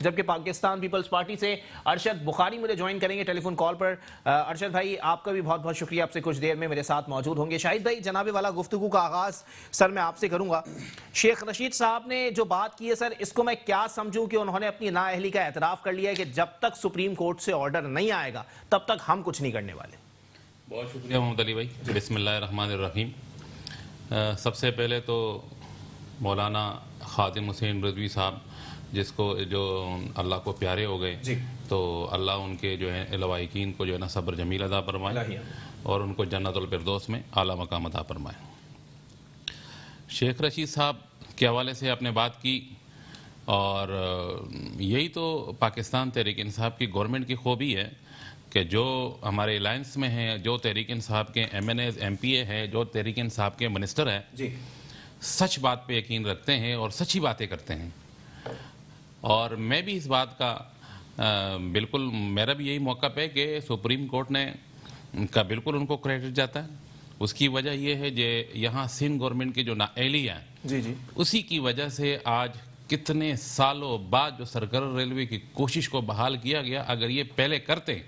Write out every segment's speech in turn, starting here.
جبکہ Pakistan Peoples party سے ارشد بخاری مجھے جوائن کریں گے ٹیلی فون کال پر۔ ارشد بھائی آپ کا بھی بہت بہت شکریہ، آپ سے کچھ دیر میں میرے ساتھ موجود ہوں گے۔ شاہد بھائی، جناب والا گفتگو کا آغاز سر میں آپ سے کروں گا۔ شیخ رشید صاحب نے جو بات کی ہے سر، اس کو میں کیا سمجھوں کہ انہوں نے اپنی نااہلی کا اعتراف کر لیا ہے کہ جب تک سپریم کورٹ سے آرڈر نہیں آئے گا تب تک ہم کچھ نہیں کرنے والے؟ بہت شکریہ محمد علی بھائی۔ بسم اللہ الرحمن الرحیم۔ سب سے پہلے تو مولانا خادم حسین رضوی صاحب جس کو جو اللہ کو پیارے ہو گئے، تو اللہ ان کے جو ہے لوائقین کو جو ہے نا صبر جمیل عطا فرمائے اور ان کو جنت الفردوس میں اعلیٰ مقام عطا فرمائے۔ شیخ رشید صاحب کے حوالے سے آپ نے بات کی، اور یہی تو پاکستان تحریک انصاف کی گورنمنٹ کی خوبی ہے کہ جو ہمارے الائنس میں ہیں، جو تحریک انصاف کے M N As M P A ہیں، جو تحریک انصاف کے منسٹر ہیں، سچ بات پہ یقین رکھتے ہیں اور سچی باتیں کرتے ہیں۔ اور میں بھی اس بات کا بالکل، میرا بھی یہی موقف ہے کہ سپریم کورٹ نے کا بالکل ان کو کریڈٹ جاتا ہے۔ اس کی وجہ یہ ہے کہ یہاں سندھ گورنمنٹ کی جو نااہلی ہے، اسی کی وجہ سے آج کتنے سالوں بعد جو سرکردہ ریلوے کی کوشش کو بحال کیا گیا۔ اگر یہ پہلے کرتے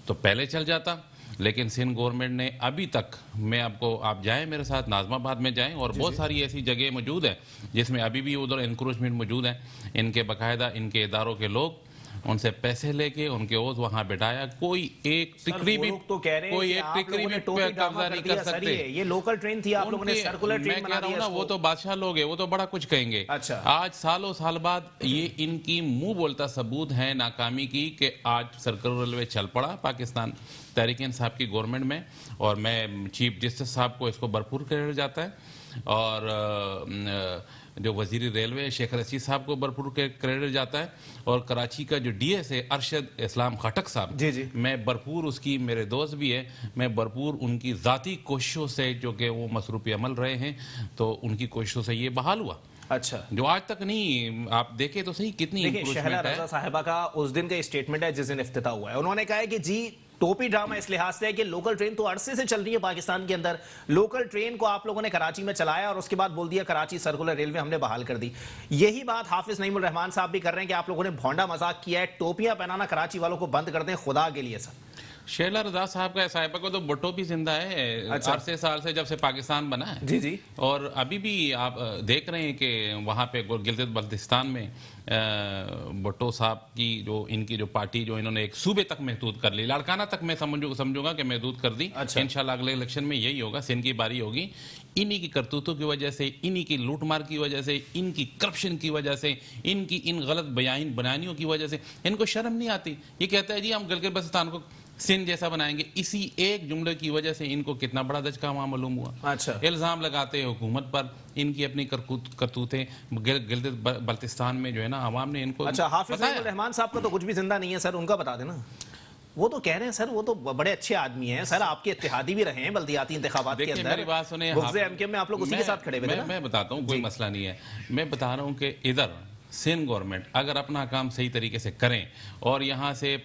تو پہلے چل جاتا، لیکن سندھ گورنمنٹ نے ابھی تک، میں آپ جائیں میرے ساتھ ناظم آباد میں جائیں، اور بہت ساری ایسی جگہ موجود ہیں جس میں ابھی بھی ادھر انکروچمنٹ موجود ہیں۔ ان کے باقاعدہ ان کے اداروں کے لوگ ان سے پیسے لے کے ان کے عوض وہاں بٹھایا، کوئی ایک ٹکری بھی قبضہ نہیں کر سکتے۔ یہ لوکل ٹرین تھی، آپ لوگوں نے سرکولر ٹرین بنا دیا۔ وہ تو بادشاہ لوگ ہیں، وہ تو بڑا کچھ کہیں گے۔ آج سالوں سال بعد یہ ان کی منہ بولتا ثبوت ہے ناکامی کی کہ آج سرکردہ ریلوے چل پڑا پاکستان تحریک انصاف کی گورنمنٹ میں، اور میں چیف جسٹس صاحب کو اس کو بھرپور کریڈٹ جاتا ہے، اور جو وزیر ریلوے شیخ رشید صاحب کو بھرپور کریڈٹ جاتا ہے، اور کراچی کا جو ڈی ایس ہے ارشد اسلام خٹک صاحب، میں بھرپور اس کی، میرے دوست بھی ہے، میں بھرپور ان کی ذاتی کوششوں سے، جو کہ وہ مصروف عمل رہے ہیں، تو ان کی کوششوں سے یہ بحال ہوا۔ اچھا، جو آج تک نہیں، آپ دیکھیں تو صحیح کتنی شہلا رضا صاحبہ کا اس دن کا اسٹیٹمنٹ ہے جس دن افتتاح ہوا ہے، انہوں نے کہا ہے کہ جی ٹوپی ڈرامہ اس لحاظ سے ہے کہ لوکل ٹرین تو عرصے سے چل رہی ہے پاکستان کے اندر، لوکل ٹرین کو آپ لوگوں نے کراچی میں چلایا اور اس کے بعد بول دیا کراچی سرکولر ریلوے ہم نے بحال کر دی۔ یہی بات حافظ نعیم الرحمان صاحب بھی کر رہے ہیں کہ آپ لوگوں نے بھونڈا مذاق کیا ہے، ٹوپیاں پہنانا کراچی والوں کو بند کر دیں خدا کے لیے سر۔ شیلا رضا صاحب کا صاحبہ کو تو بٹو بھی زندہ ہے عرصے سال سے، جب سے پاکستان بنا ہے، اور ابھی بھی آپ دیکھ رہے ہیں کہ وہاں پہ گلگت بلتستان میں بٹو صاحب کی جو ان کی جو پارٹی جو انہوں نے ایک صوبے تک محدود کر لی، لاڑکانہ تک میں سمجھوں گا کہ محدود کر دی۔ انشاءاللہ اگلے الیکشن میں یہی ہوگا، سندھ کی باری ہوگی۔ انہی کی کرتوتوں کی وجہ سے، انہی کی لوٹ مار کی وجہ سے، ان کی کرپشن کی وجہ سے، ان کی ان غلط بیانیوں کی وجہ سے ان کو شرم نہیں آتی۔ یہ کہتا ہے جی ہم گلگت بلتستان کو سندھ جیسا بنائیں گے، اسی ایک جملے کی وجہ سے ان کو کتنا بڑا دھچکا وہاں معلوم ہوا۔ الزام لگاتے ہیں حکومت پر، ان کی اپنی کرتوتیں گلگت بلتستان میں جو ہے نا عوام نے ان کو۔ اچھا، حافظ نعیم الرحمان صاحب کا تو کچھ بھی زندہ نہیں ہے سر، ان کا بتا دینا۔ وہ تو کہہ رہے ہیں سر، وہ تو بڑے اچھے آدمی ہیں سر، آپ کے اتحادی بھی رہے ہیں بلدیاتی انتخابات کے اندر۔ میری بات سنیں، بغض ایم کیو میں آپ لوگ اسی کے ساتھ کھڑے ہوئے تھے۔ میں بتاتا ہوں، کوئی مسئلہ نہیں ہے، میں بتا رہا ہوں کہ ادھر سندھ گورنمنٹ اگر اپنا کام صحیح طریقے سے کریں، اور یہاں سے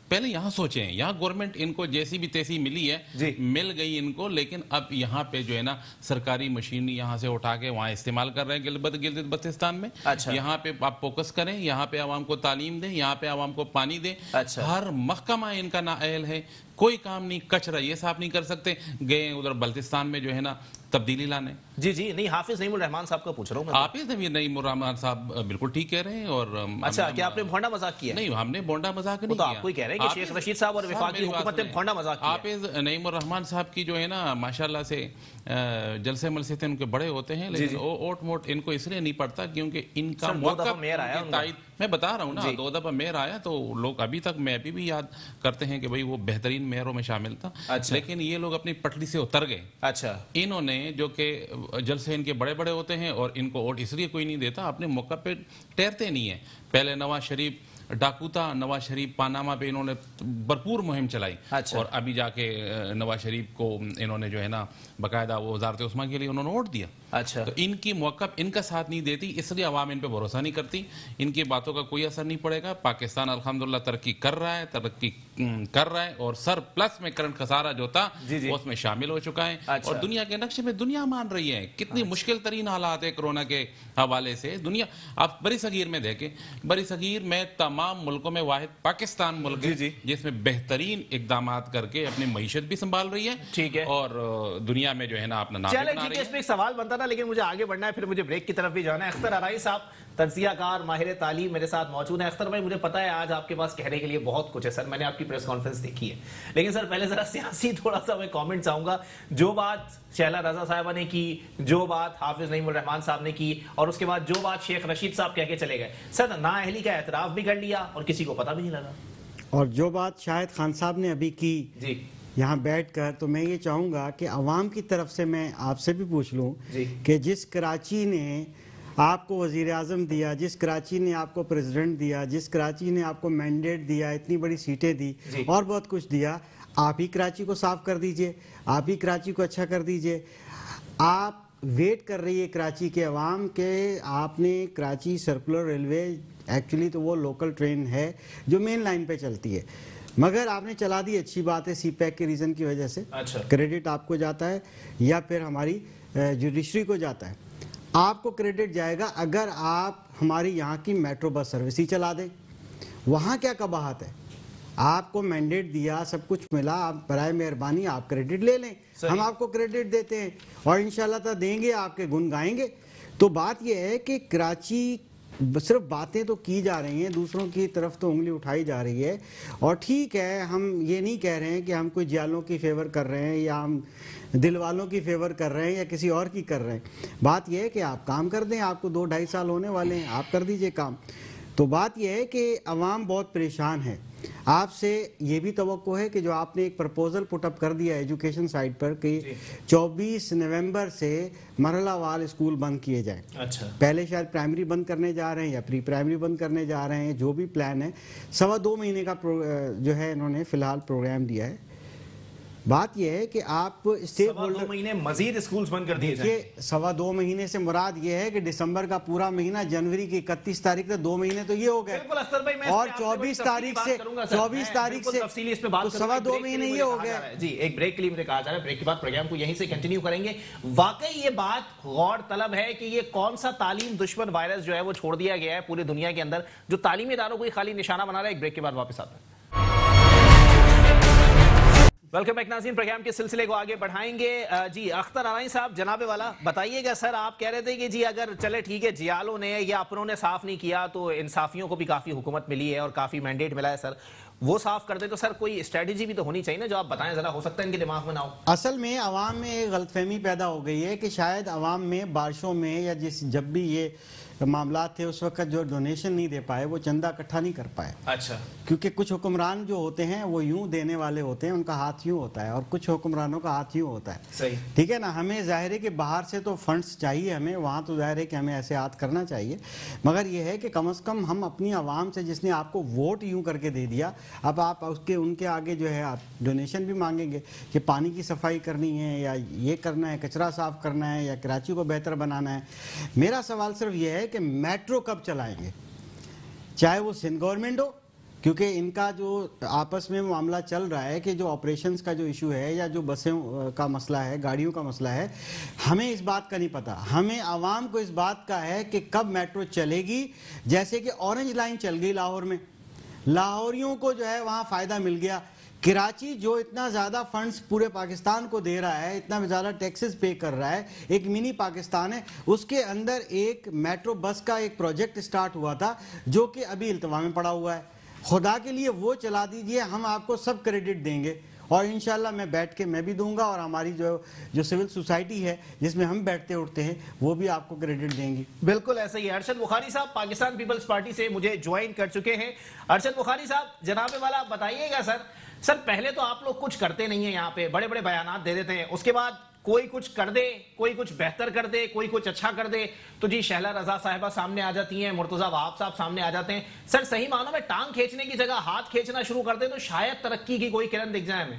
پہلے یہاں سوچیں، یہاں گورنمنٹ ان کو جیسی بھی تیسی ملی ہے، مل گئی ان کو، لیکن اب یہاں پہ جو ہے نا سرکاری مشینری یہاں سے اٹھا کے وہاں استعمال کر رہے ہیں گلگت بلتستان میں۔ یہاں پہ آپ فوکس کریں، یہاں پہ عوام کو تعلیم دیں، یہاں پہ عوام کو پانی دیں۔ ہر محکمہ ان کا نااہل ہے، کوئی کام نہیں، کچرا یہ صاف نہیں کر سکتے، گئے ادھر بلتستان میں جو ہے نا تبدیلی لانے۔ جی نہیں، حافظ نعیم الرحمان صاحب کا پوچھ رہا ہوں۔ حافظ نعیم الرحمان صاحب بالکل ٹھیک کہہ رہے ہیں۔ اور اچھا، کیا آپ نے بھونڈا مذاق کیا؟ نہیں، ہم نے بھونڈا مذاق نہیں کیا، تو آپ کو ہی کہہ رہے ہیں کہ شیخ رشید صاحب اور وفاقی حکومت نے بھونڈا مذاق کیا۔ حافظ نعیم الرحمان صاحب کی جو ہے نا ماشاءاللہ سے جلسے ملسے تھے ان کے بڑے ہوتے ہیں، لیکن اوٹ موٹ ان کو اس لیے نہیں پڑتا کیونکہ ان کا موقع تائید، میں بتا رہا ہوں نا، 2 دفعہ میئر آیا تو لوگ ابھی تک میں ابھی بھی یاد کرتے ہیں کہ بھئی وہ بہترین میئروں میں شامل تھا، لیکن یہ لوگ اپنی پٹڑی سے اتر گئے۔ اچھا، انہوں نے جو کہ جلسے ان کے بڑے بڑے ہوتے ہیں اور ان کو ووٹ اس لیے کوئی نہیں دیتا، اپنے موقع پہ ٹھہرتے نہیں ہیں۔ پہلے نواز شریف ڈاکو تھا، نواز شریف پاناما پہ انہوں نے بھرپور مہم چلائی، اور ابھی جا کے نواز شریف کو انہوں نے جو ہے نا باقاعدہ وہ وزارت عثمان کے لیے انہوں نے ووٹ دیا۔ اچھا تو ان کی موقف ان کا ساتھ نہیں دیتی، اس لیے عوام ان پہ بھروسہ نہیں کرتی، ان کی باتوں کا کوئی اثر نہیں پڑے گا. پاکستان الحمدللہ ترقی کر رہا ہے اور سر پلس میں کرنٹ خسارہ جو تھا اس میں شامل ہو چکا ہے. اور دنیا کے نقشے میں دنیا مان رہی ہے. کتنی مشکل ترین حالات ہے کرونا کے حوالے سے. دنیا آپ بری صغیر میں دیکھیں، بری صغیر میں تمام ملکوں میں واحد پاکستان ملک ہے جس میں بہترین اقدامات کر کے اپنی معیشت بھی سنبھال رہی ہے اور دنیا میں جو ہے نا اپنا نام بنا رہی ہے. اس میں ایک سوال بنتا تھا لیکن مجھے آگے بڑھنا ہے، پھر مجھے بریک کی طرف بھی جانا ہے. اختر آرائی صاحب تجزیہ کار، ماہر تعلیم میرے ساتھ موجود ہیں. اختر بھائی مجھے پتا ہے آج آپ کے پاس کہنے کے لیے بہت کچھ ہے سر، میں نے آپ کی پریس کانفرنس دیکھی ہے، لیکن سر پہلے ذرا سیاسی تھوڑا سا میں کامنٹ چاہوں گا. جو بات شہلا رضا صاحبہ نے کی، جو بات حافظ نعیم الرحمان صاحب نے کی، اور اس کے بعد جو بات شیخ رشید صاحب کہہ کے چلے گئے، سر نااہلی کا اعتراف بھی کر لیا اور کسی کو پتہ بھی نہیں لگا. اور جو بات شاہد خان صاحب نے ابھی کی یہاں بیٹھ کر، تو میں یہ چاہوں گا کہ عوام کی طرف سے میں آپ سے بھی پوچھ لوں کہ جس کراچی نے آپ کو وزیر اعظم دیا، جس کراچی نے آپ کو پریزیڈنٹ دیا، جس کراچی نے آپ کو مینڈیٹ دیا، اتنی بڑی سیٹیں دی اور بہت کچھ دیا، آپ ہی کراچی کو صاف کر دیجئے، آپ ہی کراچی کو اچھا کر دیجئے. آپ ویٹ کر رہی ہے کراچی کے عوام کے آپ نے کراچی سرکولر ریلوے، ایکچولی تو وہ لوکل ٹرین ہے جو مین لائن پہ چلتی ہے، مگر آپ نے چلا دی. اچھی بات ہے، سی پیک کے ریزن کی وجہ سے کریڈٹ آپ کو جاتا ہے یا پھر ہماری جوڈیشری کو جاتا ہے. آپ کو کریڈٹ جائے گا اگر آپ ہماری یہاں کی میٹرو بس سروس ہی چلا دیں. وہاں کیا قباحت ہے؟ آپ کو مینڈیٹ دیا، سب کچھ ملا، آپ برائے مہربانی آپ کریڈٹ لے لیں. ہم آپ کو کریڈٹ دیتے ہیں اور انشاءاللہ تعالیٰ دیں گے، آپ کے گن گائیں گے. تو بات یہ ہے کہ کراچی صرف باتیں تو کی جا رہی ہیں، دوسروں کی طرف تو انگلی اٹھائی جا رہی ہے. اور ٹھیک ہے، ہم یہ نہیں کہہ رہے ہیں کہ ہم کوئی جالوں کی فیور کر رہے ہیں یا ہم دل والوں کی فیور کر رہے ہیں یا کسی اور کی کر رہے ہیں. بات یہ ہے کہ آپ کام کر دیں، آپ کو 2-2.5 سال ہونے والے ہیں، آپ کر دیجئے کام. تو بات یہ ہے کہ عوام بہت پریشان ہے. آپ سے یہ بھی توقع ہے کہ جو آپ نے ایک پرپوزل پٹ اپ کر دیا ایجوکیشن سائٹ پر کہ 24 نومبر سے مرحلہ وار اسکول بند کیے جائیں. پہلے شاید پرائمری بند کرنے جا رہے ہیں یا پری پرائمری بند کرنے جا رہے ہیں، جو بھی پلان ہے. 2.25 مہینے کا جو ہے انہوں نے فی الحال پروگرام دیا ہے. بات یہ ہے کہ آپ اسٹیک ہولڈر 2.25 مہینے مزید اسکولز بند کر دیے جائیں. یہ 2.25 مہینے سے مراد یہ ہے کہ دسمبر کا پورا مہینہ، جنوری کی 31 تاریخ سے 2 مہینے تو یہ ہو گئے، اور 24 تاریخ سے 2.25 مہینے یہ ہو گئے. جی ایک بریک کے لیے مجھے کہا جا رہا ہے، بریک کے بعد پروگرام کو یہیں سے کنٹینیو کریں گے. واقعی یہ بات غور طلب ہے کہ یہ کون سا تعلیم دشمن وائرس جو ہے وہ چھوڑ دیا گیا ہے پورے دنیا کے اندر، جو تعلیمی اداروں کو ہی خالی نشانہ بنا رہا ہے. ایک بریک کے بعد واپس آتے ہیں. ویلکم بیک ناظرین، پروگرام کے سلسلے کو آگے بڑھائیں گے. جی اختر آرائی صاحب، جناب والا بتائیے گا. سر آپ کہہ رہے تھے کہ جی اگر چلے ٹھیک ہے جیالوں نے یا اپنوں نے صاف نہیں کیا تو انصافیوں کو بھی کافی حکومت ملی ہے اور کافی مینڈیٹ ملا ہے، سر وہ صاف کر دے تو سر کوئی اسٹریٹجی بھی تو ہونی چاہیے نا، جو آپ بتائیں ذرا، ہو سکتا ہے ان کے دماغ میں نہ ہو. اصل میں عوام میں ایک غلط فہمی پیدا ہو گئی ہے کہ شاید عوام میں بارشوں میں یا جب بھی یہ معاملات تھے اس وقت جو ڈونیشن نہیں دے پائے، وہ چندہ اکٹھا نہیں کر پائے. اچھا. کیونکہ کچھ حکمران جو ہوتے ہیں وہ یوں دینے والے ہوتے ہیں، ان کا ہاتھ یوں ہوتا ہے، اور کچھ حکمرانوں کا ہاتھ یوں ہوتا ہے. صحیح. ٹھیک ہے نا. ہمیں ظاہر ہے کہ باہر سے تو فنڈز چاہیے ہمیں، وہاں تو ظاہر ہے کہ ہمیں ایسے ہاتھ کرنا چاہیے، مگر یہ ہے کہ کم از کم ہم اپنی عوام سے، جس نے آپ کو ووٹ یوں کر کے دے دیا، اب آپ ان کے آگے جو ہے آپ ڈونیشن بھی مانگیں گے کہ پانی کی صفائی کرنی ہے یا یہ کرنا ہے، کچرا صاف کرنا ہے یا کراچی کو بہتر بنانا ہے. میرا سوال صرف یہ ہے کہ میٹرو کب چلائیں گے، چاہے وہ سندھ گورنمنٹ ہو، کیونکہ ان کا جو آپس میں معاملہ چل رہا ہے کہ جو آپریشنز کا جو ایشو ہے یا جو بسوں کا مسئلہ ہے، گاڑیوں کا مسئلہ ہے، ہمیں اس بات کا نہیں پتا. ہمیں عوام کو اس بات کا ہے کہ کب میٹرو چلے گی. جیسے کہ اورنج لائن چل گئی لاہور میں، لاہوریوں کو جو ہے وہاں فائدہ مل گیا. کراچی جو اتنا زیادہ فنڈز پورے پاکستان کو دے رہا ہے، اتنا زیادہ ٹیکسز پے کر رہا ہے، ایک منی پاکستان ہے، اس کے اندر ایک میٹرو بس کا ایک پروجیکٹ سٹارٹ ہوا تھا جو کہ ابھی التوا میں پڑا ہوا ہے. خدا کے لیے وہ چلا دیجئے، ہم آپ کو سب کریڈٹ دیں گے اور انشاءاللہ میں بیٹھ کے میں بھی دوں گا، اور ہماری جو سول سوسائٹی ہے جس میں ہم بیٹھتے اٹھتے ہیں وہ بھی آپ کو کریڈٹ دیں گی. بالکل ایسا ہی ہے. ارشد بخاری صاحب پاکستان پیپلز پارٹی سے مجھے جوائن کر چکے ہیں. ارشد بخاری صاحب، جناب والا بتائیے گا سر پہلے تو آپ لوگ کچھ کرتے نہیں ہیں، یہاں پہ بڑے بڑے بیانات دے دیتے ہیں، اس کے بعد کوئی کچھ کر دے، کوئی کچھ بہتر کر دے، کوئی کچھ اچھا کر دے تو جی شہلا رضا صاحبہ سامنے آ جاتی ہیں، مرتضی وہاب صاحب سامنے آ جاتے ہیں. سر صحیح معنوں میں ٹانگ کھینچنے کی جگہ ہاتھ کھینچنا شروع کر دیں تو شاید ترقی کی کوئی کرن دکھ جائے ہمیں.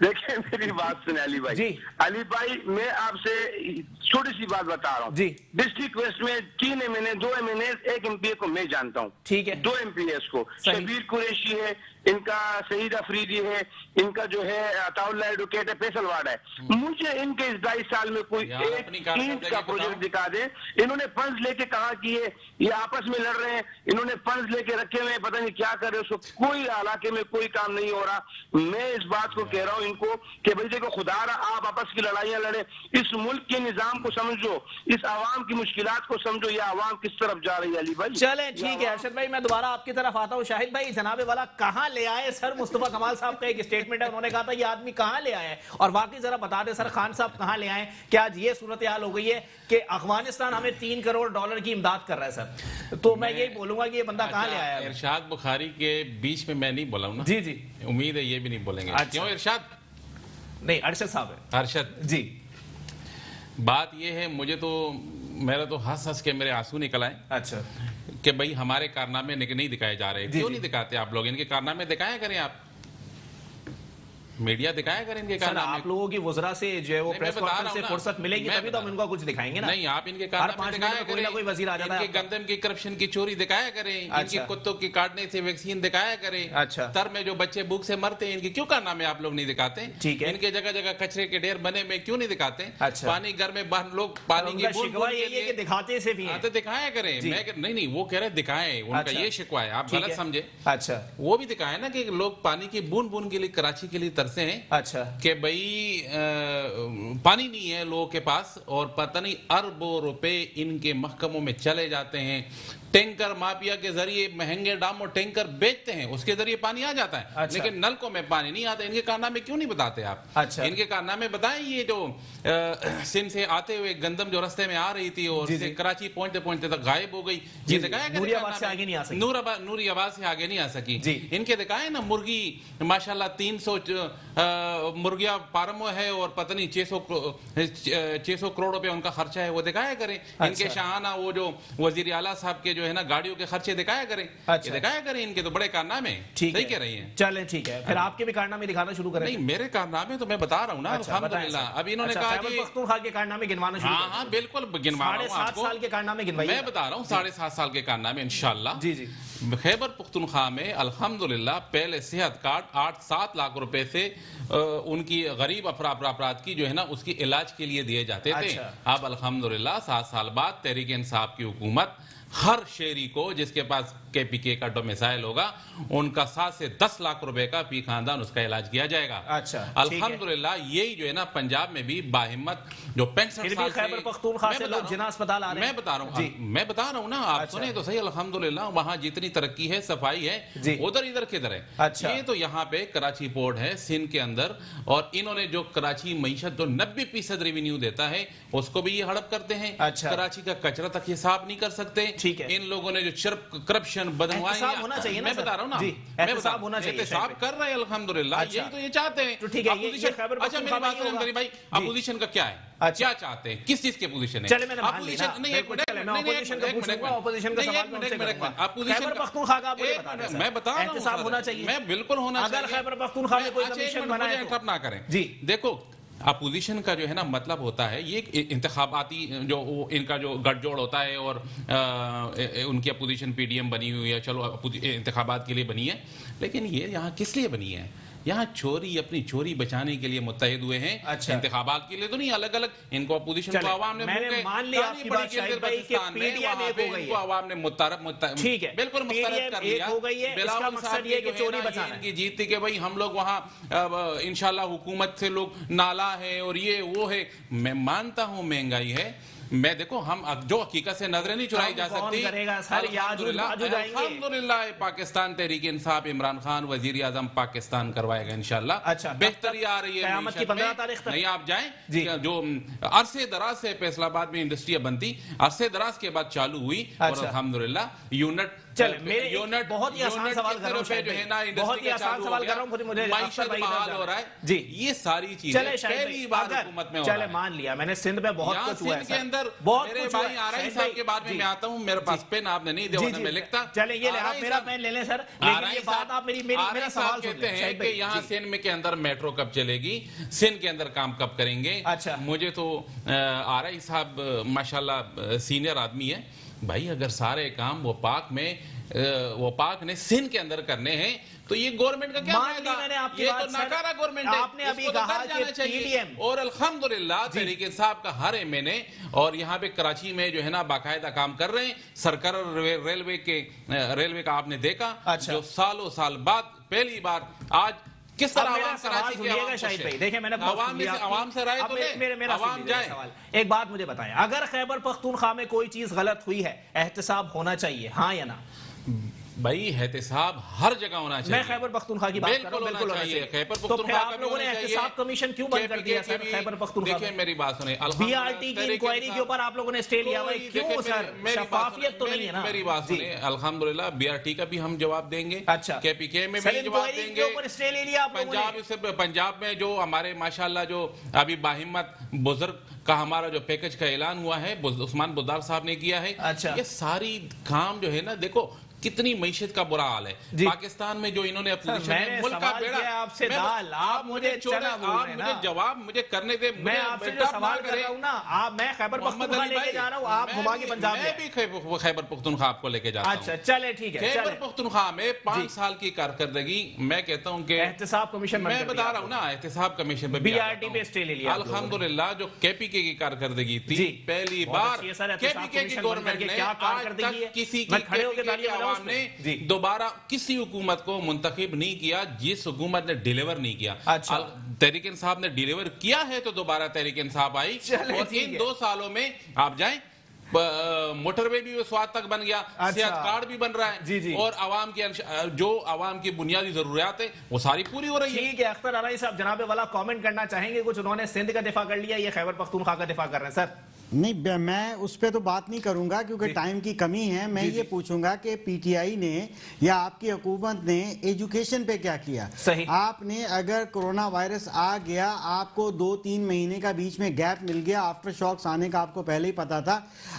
دیکھیں میری بات سنیں علی بھائی. علی بھائی میں آپ سے چھوٹی سی بات بتا رہا ہوں. ڈسٹرکٹ ویسٹ میں 3 MNA 2 MNA 1 MPA کو میں جانتا ہوں. ٹھیک ہے. 2 MPAs کو شبیر قریشی ہے, ان کا سعید افریدی ہے, ان کا جو ہے عطا اللہ ایڈوکیٹ ہے, فیصل واڈ ہے. مجھے ان کے اس 22 سال میں کوئی ایک اینٹ کا پروجیکٹ دکھا دے. انہوں نے فنڈز لے کے کہا کہ یہ آپس میں لڑ رہے ہیں, انہوں نے فنڈز لے کے رکھے ہوئے ہیں, پتہ نہیں کیا کر رہے ہیں, اس کو کوئی علاقے میں کوئی کام نہیں ہو رہا. میں اس بات کو کہہ رہا ہوں ان کو کہ بھائی دیکھو خدا رہا آپ آپس کی لڑائیاں لڑیں, اس ملک کے نظام کو سمجھو, اس عوام کی مشکلات کو سمجھو, یہ عوام کس طرف جا رہی ہے. علی بھائی چلیں ٹھیک ہے ارشد بھائی, میں دوبارہ آپ کی طرف آتا ہوں. شاہد بھائی, جناب والا کہاں لے آئے سر؟ مصطفیٰ کمال صاحب کا ایک اسٹیٹمنٹ ہے, انہوں نے کہا تھا یہ آدمی کہاں لے آئے, اور واقعی ذرا بتا دیں سر خان صاحب کہاں لے آئے کہ آج یہ صورتحال ہو گئی ہے کہ افغانستان ہمیں $3 کروڑ کی امداد کر رہا ہے سر. تو میں یہی بولوں گا کہ یہ بندہ کہاں لے آیا ہے. ارشاد بخاری کے بیچ میں میں نہیں بولا ہوں نا. جی جی, امید ہے یہ بھی نہیں بولیں گے. کیوں ارشاد؟ نہیں ارشد صاحب ہے. ارشد جی, بات یہ ہے, مجھے تو میرا تو ہنس کے میرے آنسو نکل آئے. اچھا, کہ بھئی ہمارے کارنامے نہیں دکھائے جا رہے. کیوں نہیں دکھاتے آپ لوگ؟ ان کے کارنامے دکھایا کریں, آپ میڈیا دکھایا کریں ان کے کارنامے. آپ لوگوں کی وزراء سے جو ہے وہ پریس کانفرنس سے فرصت ملے گی تبھی تو ہم ان کو کچھ دکھائیں گے نا. نہیں, آپ ان کے کارنامے دکھایا کریں, کوئی وزیر آ جاتا ہے, ان کے گندم کی کرپشن کی چوری دکھایا کریں, ان کی کتوں کی کاٹنے سے ویکسین دکھایا کریں. اچھا, تر میں جو بچے بھوک سے مرتے ہیں, ان کے کیوں کارنامے آپ لوگ نہیں دکھاتے؟ ٹھیک ہے. ان کے جگہ جگہ کچرے کے ڈھیر بنے میں کیوں نہیں دکھاتے؟ اچھا, پانی گھر میں لوگ پانی کی بوند بوند کے لیے دکھاتے سے بھی ہیں, دکھایا کریں. نہیں, وہ کہہ رہے دکھائیں, ان کا یہ شکوہ ہے, آپ غلط سمجھے. اچھا, وہ بھی دکھائے نا کہ لوگ پانی کی بوند بوند کے لیے کراچی کے لیے ترسے ہیں. اچھا, کہ بھئی پانی نہیں ہے لوگوں کے پاس, اور پتہ نہیں اربوں روپے ان کے محکموں میں چلے جاتے ہیں. ٹینکر مافیا کے ذریعے مہنگے داموں ٹینکر بیچتے ہیں, اس کے ذریعے پانی آ جاتا ہے, لیکن نلکوں میں پانی نہیں آتا. ان کے کارنامے کیوں نہیں بتاتے آپ؟ ان کے کارنامے بتائیں. یہ جو سندھ سے آتے ہوئے گندم جو رستے میں آ رہی تھی اور کراچی پہنچتے پہنچتے تک غائب ہو گئی, یہ دکھایا کہ نوری آباد سے آگے نہیں آ سکی. ان کے دکھائے نا مرغی ماشاءاللہ 300 مرغیاں فارم ہے, اور پتہ نہیں 600 کروڑ روپے ان کا خرچہ ہے, وہ دکھایا کریں. ان کے شاہانہ وہ جو وزیر اعلیٰ صاحب کے جو ہے نا گاڑیوں کے خرچے دکھایا کریں. یہ دکھایا کریں, ان کے تو بڑے کارنامے. صحیح کہہ رہی ہیں. چلیں ٹھیک ہے, پھر آپ کے بھی کارنامے دکھانا شروع کریں. نہیں, میرے کارنامے تو میں بتا رہا ہوں نا, الحمدللہ. اب انہوں نے کہا کہ پختونخوا کے کارنامے گنوانا شروع کریں. ہاں بالکل گنوا رہا ہوں آپ کو. 7 سال کے کارنامے گنوائیے. میں بتا رہا ہوں 7.5 سال کے کارنامے انشاءاللہ. جی جی. خیبر پختونخوا میں الحمدللہ پہلے صحت کارڈ 8-7 لاکھ روپے سے ان کی غریب افراد کی جو ہے نا اس کی علاج کے لیے دیے جاتے تھے. اب الحمدللہ 7 سال بعد تحریک انصاف کی حکومت ہر شہری کو جس کے پاس KPK کا ڈومیسائل ہوگا, ان کا 7 سے 10 لاکھ روپے کا فی خاندان اس کا علاج کیا جائے گا. اچھا, الحمدللہ. یہی جو ہے نا پنجاب میں بھی باہمت جو 65 سال خیبر پختونخوا سے لوگ جناح اسپتال آ رہے ہیں. میں بتا رہا ہوں نا, آپ سنیں تو صحیح. الحمدللہ وہاں جتنی ترقی ہے, صفائی ہے, ادھر کدھر ہے. یہ تو یہاں پہ کراچی پورٹ ہے سندھ کے اندر, اور انہوں نے جو کراچی معیشت جو 90% ریونیو دیتا ہے اس کو بھی یہ ہڑپ کرتے ہیں. کراچی کا کچرا تک حساب نہیں کر سکتے. ان لوگوں نے جو کرپشن بدنوائی, میں بتا رہا ہوں نا, احتساب کر رہے ہیں الحمدللہ. یہی تو یہ چاہتے ہیں. اچھا میری بات سنیں میری بھائی, اپوزیشن کا کیا ہے, کیا چاہتے ہیں, کس چیز کی اپوزیشن ہے؟ میں بتا رہا ہوں, میں بالکل ہونا چاہیے. نہ کریں. دیکھو اپوزیشن کا جو ہے نا مطلب ہوتا ہے یہ انتخاباتی جو ان کا جو گٹھ جوڑ ہوتا ہے, اور ان کی اپوزیشن PDM بنی ہوئی ہے, چلو انتخابات کے لیے بنی ہے, لیکن یہ یہاں کس لیے بنی ہے؟ یہاں چوری اپنی چوری بچانے کے لیے متحد ہوئے ہیں. انتخابات کے لیے تو نہیں, الگ الگ. ان کو اپوزیشن کو عوام نے عوام نے بالکل مسترد کر لیا. بلاول صاحب کی جیت تھی کہ بھائی ہم لوگ وہاں انشاءاللہ حکومت سے لوگ نالا ہے اور یہ وہ ہے. میں مانتا ہوں مہنگائی ہے, میں دیکھو ہم جو حقیقت سے نظریں نہیں چرائی جا سکتی. الحمدللہ پاکستان تحریک انصاف عمران خان وزیر اعظم پاکستان کروائے گا انشاءاللہ. بہتری آ رہی ہے نہیں, آپ جائیں. جو عرصے دراز سے فیصل آباد میں انڈسٹریاں بنتی, عرصے دراز کے بعد چالو ہوئی, اور الحمدللہ یونٹ چلے میرے بہت ہی آسان سوال کر رہا ہوں شاہد بھائی، بہت ہی آسان سوال کر رہا ہوں، مجھے معیشت بحال ہو رہا ہے جی یہ ساری چیزیں پہلی بار حکومت میں ہو رہا ہے. چلے مان لیا میں نے سندھ میں بہت کچھ ہوا ہے سندھ کے اندر بہت میرے کچھ بھائی آرائی صاحب کے بعد میں آتا ہوں، میرے پاس پین آپ نے نہیں دیا ہوتا میں لکھتا. چلے یہ لے آپ میرا پین لے لیں سر، لیکن یہ بات آپ میرا سوال کہتے ہیں کہ یہاں سندھ میں کے اندر میٹرو کب چلے گی، سندھ کے اندر کام کب کریں گے. اچھا مجھے تو آرائی صاحب ماشاءاللہ سینئر آدمی ہے بھائی، اگر سارے کام وہ پاک نے سندھ کے اندر کرنے ہیں تو یہ گورنمنٹ کا کیا فائدہ؟ یہ تو ناکارہ گورنمنٹ ہے، آپ نے ابھی اس کو تو کہا کر جانا کہ چاہیے. اور الحمدللہ تحریک انصاف کا ہر ایم این اے اور یہاں پہ کراچی میں جو ہے نا باقاعدہ کام کر رہے ہیں. سرکار ریلوے کا آپ نے دیکھا جو سالوں سال بعد پہلی بار آج کس طرح عوام کراچی دیکھیں میں نے عوام سے رائے تو لے، عوام جائے. ایک بات مجھے بتائیں، اگر خیبر پختونخوا میں کوئی چیز غلط ہوئی ہے احتساب ہونا چاہیے ہاں یا نہ؟ بھائی احتساب ہر جگہ ہونا چاہیے. میں خیبر پختونخوا کی بات کر رہا ہوں، بالکل ہونا چاہیے. خیبر تو پھر پختونخوا آپ لوگوں نے احتساب کمیشن کیوں بند کر دیا سر خیبر پختونخوا؟ دیکھیں میری بات سنیں، بی آر ٹی کی انکوائری کے اوپر آپ لوگوں نے اسٹے لیا ہوا ہے، کیوں سر؟ شفافیت تو نہیں ہے نا. میری بات سنیں، الحمدللہ بی آر ٹی کا بھی ہم جواب دیں گے، اچھا کے پی کے میں بھی جواب دیں گے. اسٹے لے لیا آپ لوگوں نے پنجاب میں جو ہمارے ماشاءاللہ جو ابھی باہمت بزرگ کا ہمارا جو پیکج کا اعلان ہوا ہے عثمان بزدار صاحب نے کیا ہے. یہ ساری کام جو ہے نا دیکھو کتنی معیشت کا برا حال ہے پاکستان میں جو انہوں نے ملک کا بیڑا. آپ سے دال آپ مجھے جواب مجھے کرنے دے. میں آپ سے جو سوال کر رہا ہوں نا، میں خیبر پختونخوا لے کے جا رہا ہوں، آپ گھما کے پنجاب میں بھی خیبر پختونخوا آپ کو لے کے جاتا ہوں. اچھا چلے ٹھیک ہے. خیبر پختونخوا میں 5 سال کی کارکردگی میں کہتا ہوں کہ احتساب کمیشن میں بتا رہا ہوں نا، احتساب کمیشن پہ بی آر ٹی پہ اسٹے لے لیا. الحمدللہ جو کے پی کے کی کارکردگی تھی پہلی بار کے پی کے کی گورنمنٹ نے آج تک کسی کی عوام نے دوبارہ کسی حکومت کو منتخب نہیں کیا جس حکومت نے ڈیلیور نہیں کیا. تحریک انصاف نے ڈیلیور کیا ہے تو دوبارہ تحریک انصاف آئی، اور ان 2 سالوں میں آپ جائیں موٹر وے بھی سواد تک بن گیا، صحت کارڈ بھی بن رہا ہے، اور عوام کی جو عوام کی بنیادی ضروریات ہیں وہ ساری پوری ہو رہی ہے. ٹھیک ہے. اختر آرائی صاحب جناب والا کامنٹ کرنا چاہیں گے کچھ؟ انہوں نے سندھ کا دفاع کر لیا، یہ خیبر پختونخوا کا دفاع کر رہے ہیں سر. نہیں میں اس پہ تو بات نہیں کروں گا کیونکہ ٹائم کی کمی ہے. میں یہ پوچھوں گا کہ پی ٹی آئی نے یا آپ کی حکومت نے ایجوکیشن پہ کیا کیا؟ آپ نے اگر کرونا وائرس آ گیا، آپ کو 2-3 مہینے کا بیچ میں گیپ مل گیا، آفٹر شاکس آنے کا آپ کو پہلے ہی پتا تھا،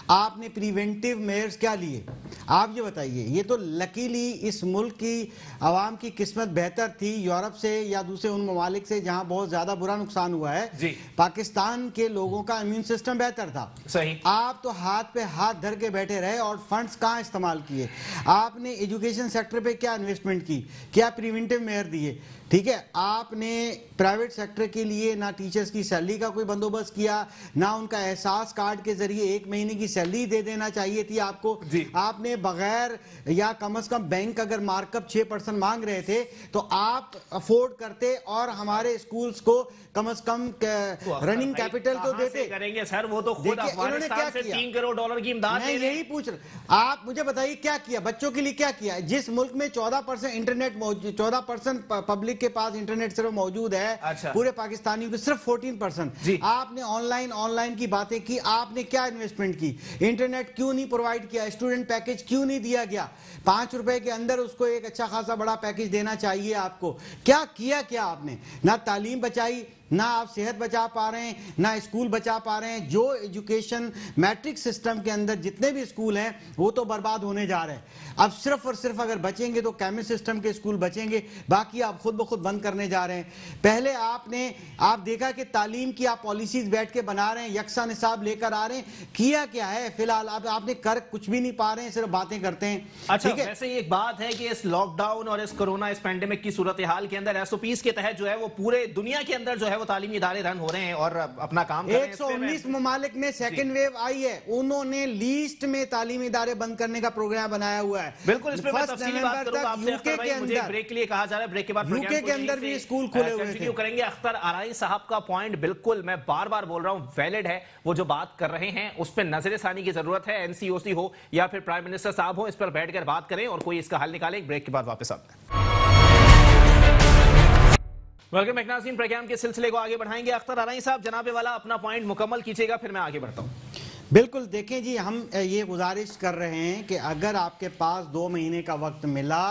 آپ نے پریونٹیو میئرز کیا لیے؟ آپ یہ بتائیے. یہ تو لکیلی اس ملک کی عوام کی قسمت بہتر تھی یورپ سے یا دوسرے ان ممالک سے جہاں بہت زیادہ برا نقصان ہوا ہے. پاکستان کے لوگوں کا امیون سسٹم بہتر تھا. صحیح. آپ تو ہاتھ پہ ہاتھ دھر کے بیٹھے رہے اور فنڈز کہاں استعمال کیے؟ آپ نے ایجوکیشن سیکٹر پہ کیا انویسٹمنٹ کی؟ کیا پریونٹیو میئر دیے؟ ٹھیک ہے. آپ نے پرائیویٹ سیکٹر کے لیے نہ ٹیچرز کی سیلری کا کوئی بندوبست کیا، نہ ان کا احساس کارڈ کے ذریعے 1 مہینے کی سیلری دے دینا چاہیے تھی آپ کو. آپ نے بغیر یا کم از کم بینک اگر مارک اپ 6% مانگ رہے تھے تو آپ افورڈ کرتے اور ہمارے اسکولز کو کم از کم رننگ کیپٹل تو دیتے. کریں گے سر، وہ تو خود افغانستان سے $3 کروڑ کی امداد. میں یہی پوچھ رہا، آپ مجھے بتائیے کیا کیا بچوں کے لیے؟ کیا کیا جس ملک میں 14% انٹرنیٹ 14% پبلک کے پاس انٹرنیٹ صرف موجود ہے، پورے پاکستانیوں کے صرف 14%. آپ نے آن لائن کی باتیں کی، آپ نے کیا انویسٹمنٹ کی؟ انٹرنیٹ کیوں نہیں پرووائڈ کیا؟ اسٹوڈنٹ پیکج کیوں نہیں دیا گیا؟ 5 روپے کے اندر اس کو ایک اچھا خاصا بڑا پیکج دینا چاہیے آپ کو. کیا کیا آپ نے؟ نہ تعلیم بچائی، نہ آپ صحت بچا پا رہے ہیں، نہ اسکول بچا پا رہے ہیں. جو ایجوکیشن میٹرک سسٹم کے اندر جتنے بھی اسکول ہیں وہ تو برباد ہونے جا رہے ہیں. اب صرف اور صرف اگر بچیں گے تو کیمسٹ سسٹم کے اسکول بچیں گے، باقی آپ خود بخود بند کرنے جا رہے ہیں. پہلے آپ دیکھا کہ تعلیم کی آپ پالیسیز بیٹھ کے بنا رہے ہیں، یکساں نصاب لے کر آ رہے ہیں. کیا ہے فی الحال؟ آپ نے کر کچھ بھی نہیں پا رہے ہیں، صرف باتیں کرتے ہیں. اچھا ویسے ایک بات ہے کہ اس لاک ڈاؤن اور اس کرونا اس پینڈیمک کی صورتحال کے اندر SOPs کے تحت جو ہے وہ پورے دنیا کے اندر جو ہے وہ تعلیمی ادارے رن ہو رہے ہیں اور اپنا کام کر رہے ہیں. 119 ممالک میں سیکنڈ ویو آئی ہے، انہوں نے لیسٹ میں تعلیمی ادارے بند کرنے کا پروگرام بنایا ہوا ہے. بالکل، اس پہ میں تفصیلی بات کروں گا آپ سے. اختر بھائی مجھے بریک کے لیے کہا جا رہا ہے، بریک کے بعد یوکے کے اندر بھی اسکول کھلے ہوئے تھے. کنٹینیو کریں گے. اختر آرائی صاحب کا پوائنٹ بالکل میں بار بار بول رہا ہوں ویلڈ ہے. وہ جو بات کر رہے ہیں اس پہ نظر ثانی کی ضرورت ہے. NCOC ہو یا پھر پرائم منسٹر صاحب ہو، اس پر بیٹھ کر بات کریں اور کوئی اس کا حل نکالیں. بریک کے بعد واپس آتے ہیں. ویلکم بیک ناظرین، پروگرام کے سلسلے کو آگے بڑھائیں گے. اختر آرائی صاحب جناب والا اپنا پوائنٹ مکمل کیجیے گا، پھر میں آگے بڑھتا ہوں. بالکل دیکھیں جی، ہم یہ گزارش کر رہے ہیں کہ اگر آپ کے پاس 2 مہینے کا وقت ملا،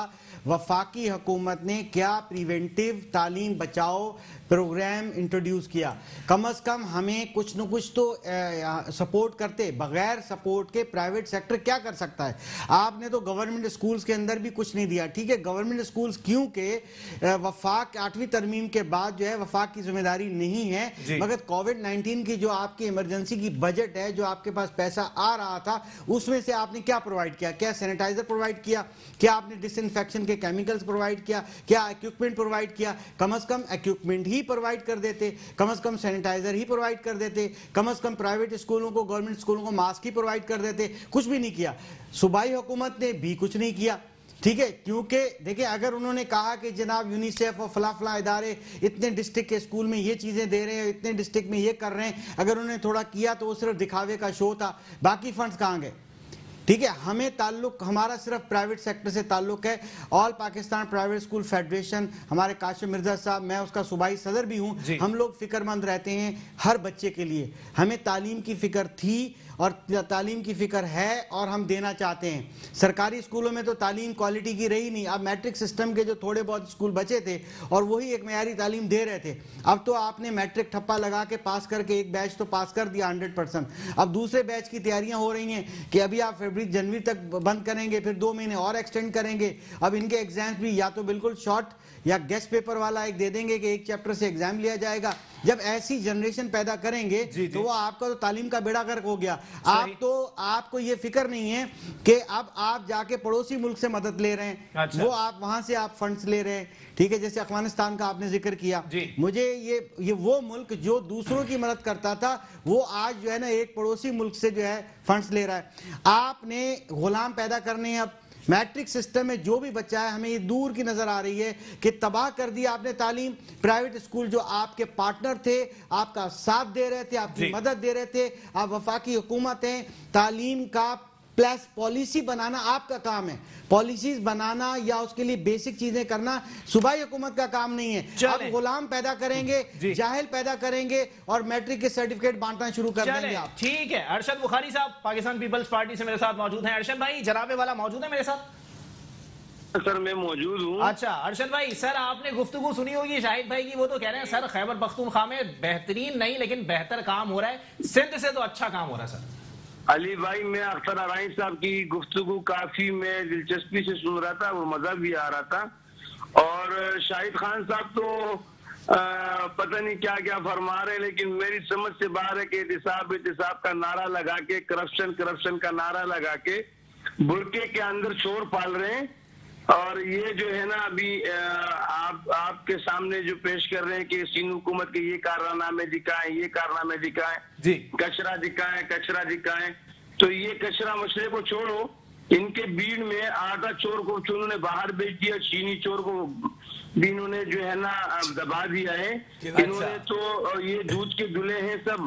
وفاقی حکومت نے کیا پریونٹیو تعلیم بچاؤ پروگرام انٹروڈیوس کیا؟ کم از کم ہمیں کچھ نہ کچھ تو سپورٹ کرتے. بغیر سپورٹ کے پرائیویٹ سیکٹر کیا کر سکتا ہے؟ آپ نے تو گورنمنٹ اسکولز کے اندر بھی کچھ نہیں دیا. ٹھیک ہے، گورنمنٹ اسکولز کیونکہ وفاق 8ویں ترمیم کے بعد جو ہے وفاق کی ذمہ داری نہیں ہے، مگر کووڈ-19 کی جو آپ کی ایمرجنسی کی بجٹ ہے، جو آپ کے پاس پیسہ آ رہا تھا، اس میں سے آپ نے کیا پرووائڈ کیا؟ کیا سینیٹائزر پرووائڈ کیا؟ کیا آپ نے ڈس انفیکشن کے کیمیکلز پرووائڈ کیا؟ کیا ایکوپمنٹ پرووائڈ کیا؟ کم از کم ایکوپمنٹ ہی پرووائڈ کر دیتے، کم از کم سینیٹائزر ہی پرووائڈ کر دیتے، کم از کم پرائیویٹ اسکولوں کو، گورنمنٹ اسکولوں کو ماسک ہی پرووائڈ کر دیتے. کچھ بھی نہیں کیا. صوبائی حکومت نے بھی کچھ نہیں کیا. ٹھیک ہے، کیونکہ دیکھیں اگر انہوں نے کہا کہ جناب یونیسیف اور فلاں فلاں ادارے اتنے ڈسٹرکٹ کے اسکول میں یہ چیزیں دے رہے ہیں، اتنے ڈسٹرکٹ میں یہ کر رہے ہیں، اگر انہوں نے تھوڑا کیا تو وہ صرف دکھاوے کا شو تھا. باقی فنڈز کہاں گئے؟ ٹھیک ہے، ہمیں تعلق ہمارا صرف پرائیویٹ سیکٹر سے تعلق ہے. آل پاکستان پرائیویٹ اسکول فیڈریشن، ہمارے کاشف مرزا صاحب، میں اس کا صوبائی صدر بھی ہوں. ہم لوگ فکر مند رہتے ہیں ہر بچے کے لیے. ہمیں تعلیم کی فکر تھی اور تعلیم کی فکر ہے اور ہم دینا چاہتے ہیں. سرکاری اسکولوں میں تو تعلیم کوالٹی کی رہی نہیں. اب میٹرک سسٹم کے جو تھوڑے بہت اسکول بچے تھے اور وہی ایک معیاری تعلیم دے رہے تھے. اب تو آپ نے میٹرک ٹھپا لگا کے پاس کر کے ایک بیچ تو پاس کر دیا 100%. اب دوسرے بیچ کی تیاریاں ہو رہی ہیں کہ ابھی آپ جنوری تک بند کریں گے، پھر 2 مہینے اور ایکسٹینڈ کریں گے. اب ان کے ایگزامز بھی یا تو بالکل شارٹ یا گیسٹ پیپر والا ایک دے دیں گے کہ ایک چیپٹر سے ایگزام لیا جائے گا. جب ایسی جنریشن پیدا کریں گے تو وہ آپ کا تو تعلیم کا بیڑا غرق ہو گیا. آپ کو یہ فکر نہیں ہے کہ اب آپ جا کے پڑوسی ملک سے مدد لے رہے ہیں، وہ آپ وہاں سے آپ فنڈز لے رہے ہیں. ٹھیک ہے، جیسے افغانستان کا آپ نے ذکر کیا. مجھے یہ وہ ملک جو دوسروں کی مدد کرتا تھا وہ آج جو ہے نا ایک پڑوسی ملک سے جو ہے فنڈز لے رہا ہے. آپ نے غلام پیدا کرنے ہیں. اب میٹرک سسٹم میں جو بھی بچہ ہے، ہمیں یہ دور کی نظر آ رہی ہے کہ تباہ کر دیا آپ نے تعلیم. پرائیویٹ اسکول جو آپ کے پارٹنر تھے، آپ کا ساتھ دے رہے تھے، آپ کی مدد دے رہے تھے. آپ وفاقی حکومت ہیں، تعلیم کا پلس پالیسی بنانا آپ کا کام ہے. پالیسیز بنانا یا اس کے لیے بیسک چیزیں کرنا صوبائی حکومت کا کام نہیں ہے. آپ غلام پیدا کریں گے، جاہل پیدا کریں گے اور میٹرک کے سرٹیفکیٹ بانٹنا شروع کر دیں گے آپ. ٹھیک ہے، ارشد بخاری صاحب پاکستان پیپلز پارٹی سے میرے ساتھ موجود ہیں. ارشد بھائی، جناب والا موجود ہے میرے ساتھ؟ سر میں موجود ہوں. اچھا ارشد بھائی، سر آپ نے گفتگو سنی ہوگی شاہد بھائی کی. وہ تو کہہ رہے ہیں سر خیبر پختونخوا میں بہترین نہیں لیکن بہتر کام ہو رہا ہے، سندھ سے تو اچھا کام ہو رہا ہے. سر علی بھائی، میں اختر ارائیں صاحب کی گفتگو کافی میں دلچسپی سے سن رہا تھا اور مزہ بھی آ رہا تھا. اور شاہد خان صاحب تو پتہ نہیں کیا کیا فرما رہے، لیکن میری سمجھ سے باہر ہے کہ احتساب کا نعرہ لگا کے، کرپشن کا نعرہ لگا کے برقعے کے اندر چور پال رہے ہیں. اور یہ جو ہے نا ابھی آپ کے سامنے جو پیش کر رہے ہیں کہ سندھ حکومت کے یہ کارنامے دکھائیں، کچرا دکھائیں. تو یہ کچرا مسئلے کو چھوڑو، ان کے بھیڑ میں آدھا چور کو انہوں نے باہر بیچ دیا، چینی چور کو بھی انہوں نے جو ہے نا دبا دیا ہے. انہوں نے تو یہ دودھ کے دلے ہیں سب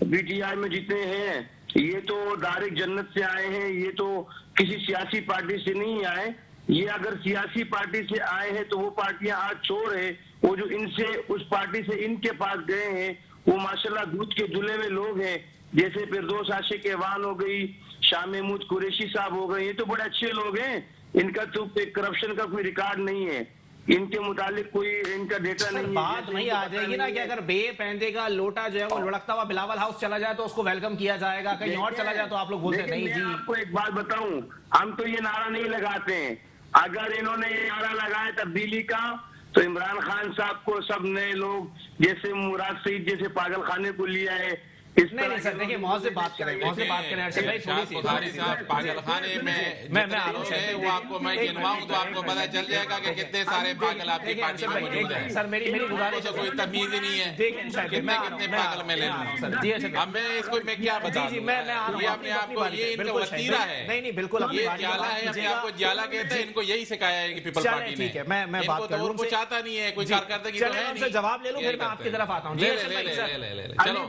بی ٹی آئی میں جتنے ہیں، یہ تو ڈائریکٹ جنت سے آئے ہیں. یہ تو کسی سیاسی پارٹی سے نہیں آئے. یہ اگر سیاسی پارٹی سے آئے ہیں تو وہ پارٹیاں آج چور ہیں. وہ جو ان سے اس پارٹی سے ان کے پاس گئے ہیں وہ ماشاءاللہ دودھ کے دلے میں لوگ ہیں. جیسے فردوس عاشق ایوان ہو گئی، شاہ محمود قریشی صاحب ہو گئے، یہ تو بڑے اچھے لوگ ہیں. ان کا تو کرپشن کا کوئی ریکارڈ نہیں ہے، ان کے متعلق کوئی ان کا ڈیٹا نہیں ہے. بات نہیں آ جائے گی نا کہ اگر بے پہندے کا لوٹا جو ہے وہ لڑکتا ہوا بلاول ہاؤس چلا جائے تو اس کو ویلکم کیا جائے گا، کہیں اور چلا جائے تو آپ لوگ بولتے ہیں نہیں جی. میں آپ کو ایک بات بتاؤں، ہم تو یہ نعرہ نہیں لگاتے ہیں. اگر انہوں نے یہ نعرہ لگایا تبدیلی کا تو عمران خان صاحب کو سب نئے لوگ جیسے مراد سعید جیسے پاگل خانے کو لیا ہے. نہیں سر دیکھیں موضوع سے بات کریں ارشد بھائی تھوڑی سی. بخاری صاحب پاگل خانے میں وہ آپ کو میں گنواؤں تو آپ کو پتہ چل جائے گا کہ کتنے سارے پاگل آپ کی پارٹی میں موجود ہیں. سر میری گزارش ہے، کوئی تمیز ہی نہیں ہے کتنے پاگل میں لے لوں. اب میں اس کو میں کیا بتا دوں، یہ اپنے آپ کو یہ ان کا وتیرہ ہے. نہیں بالکل یہ جالا ہے، اپنے آپ کو جالا کہتے ہیں. ان کو یہی سکھایا ہے کہ پیپل پارٹی نے. ان کو تو اور کچھ آتا نہیں ہے، کوئی کارکردگی تو ہے نہیں. جواب لے لوں پھر میں آپ کی طرف آتا ہوں. لے چلو.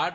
8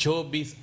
24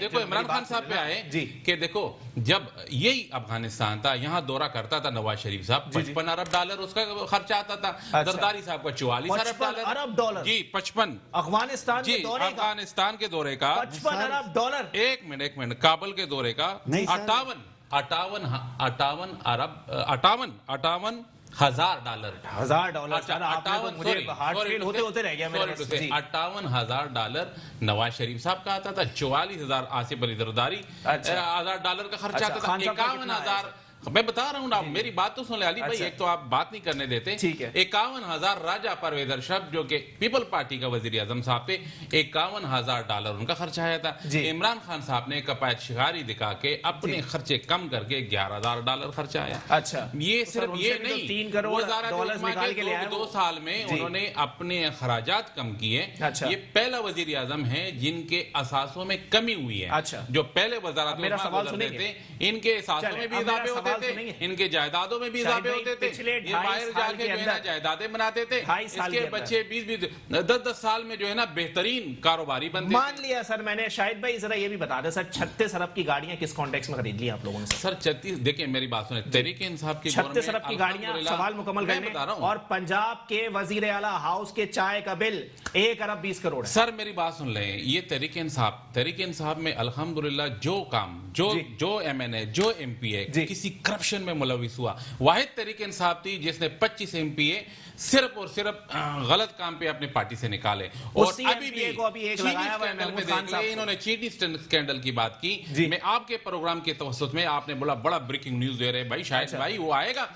دیکھو عمران خان صاحب پہ آئے کہ دیکھو جب یہی افغانستان تھا یہاں دورہ کرتا تھا نواز شریف صاحب, 55 ارب ڈالر اس کا خرچہ آتا تھا. زرداری صاحب کا 44 ارب ڈالر. جی 55 افغانستان کے دورے کا 55 ارب ڈالر. ایک منٹ کابل کے دورے کا 58 ہزار ڈالر. 58,000 ڈالر نواز شریف صاحب کا آتا تھا. 44,000 آصف علی زرداری $1,000 کا خرچہ آتا تھا. 51,000 میں بتا رہا ہوں نا, میری بات تو سن لے علی بھائی, ایک تو آپ بات نہیں کرنے دیتے. 51,000 راجہ پرویز ارشد جو کہ پیپل پارٹی کا وزیر اعظم صاحب تھے, $51,000 ان کا خرچہ آیا تھا. عمران خان صاحب نے کپایت شکاری دکھا کے اپنے خرچے کم کر کے $11,000 خرچہ آیا. اچھا, یہ صرف یہ نہیں, 3 کروڑ ڈالر کے 2 سال میں انہوں نے اپنے اخراجات کم کیے. یہ پہلا وزیر اعظم ہے جن کے اثاثوں میں کمی ہوئی ہے. جو پہلے وزارت تھے ان کے اثاثوں میں بھی اضافے ہوتے, ان کے جائیدادوں میں بھی اضافے ہوتے تھے. یہ باہر جا کے جو ہے نا جائیدادیں بناتے تھے. اس کے بچے 20-10 سال میں جو ہے نا بہترین کاروباری بنتے. مان لیا سر میں نے. شاہد بھائی ذرا یہ بھی بتا دیں سر, 36 ارب کی گاڑیاں کس کانٹیکس میں خرید لی آپ لوگوں نے؟ سر 36, دیکھیں میری بات سنیں, تحریک انصاف کی 36 ارب کی گاڑیاں, سوال مکمل کرنے, اور پنجاب کے وزیر اعلیٰ ہاؤس کے چائے کا بل 1 ارب 20 کروڑ. سر میری بات سن لیں, یہ تحریک انصاف میں الحمدللہ جو کام جو ایم این اے جو ایم پی اے کسی کرپشن میں ملوث ہوا, واحد تحریک انصاف تھی جس نے 25 ایم پی اے صرف اور صرف غلط کام پہ اپنے پارٹی سے نکالے. اور ابھی بھی انہوں نے چینی سکینڈل کی بات کی. میں آپ کے پروگرام کے توسط میں, آپ نے بولا بڑا بریکنگ نیوز دے رہے بھائی شاہد بھائی, وہ آئے گا